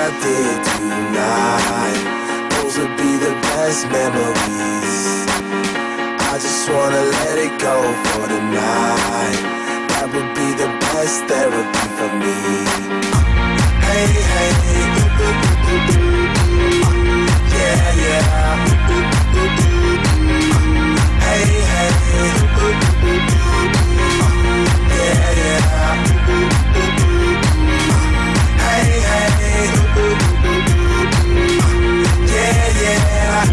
I did tonight, those would be the best memories. I just wanna let it go for the night. That would be the best therapy for me. Hey, hey, yeah, yeah. Hey, hey, yeah, yeah. Hey, hey, yeah, yeah.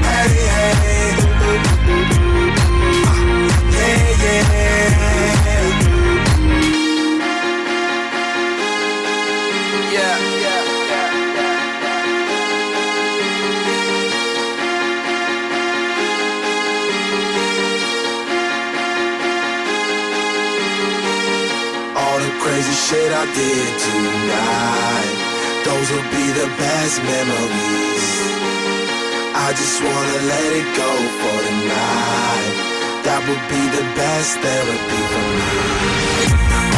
Hey, hey, yeah, yeah. Yeah, yeah, all the crazy shit I did tonight, those will be the best memories. I just wanna let it go for the night. That would be the best therapy for me.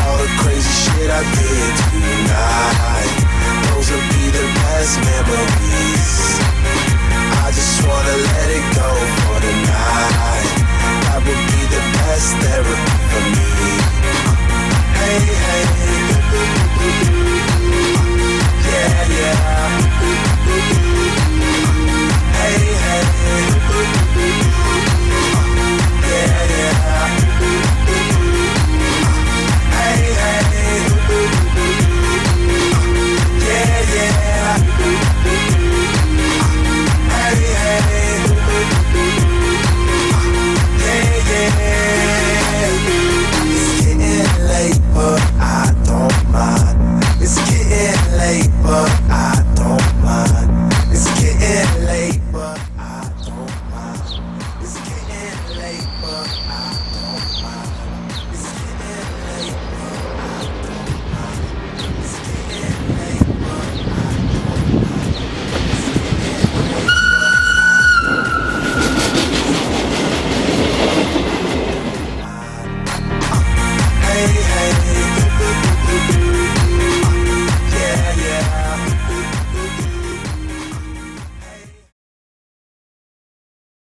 All the crazy shit I did tonight, those will be the best memories. I just wanna let it go for the night.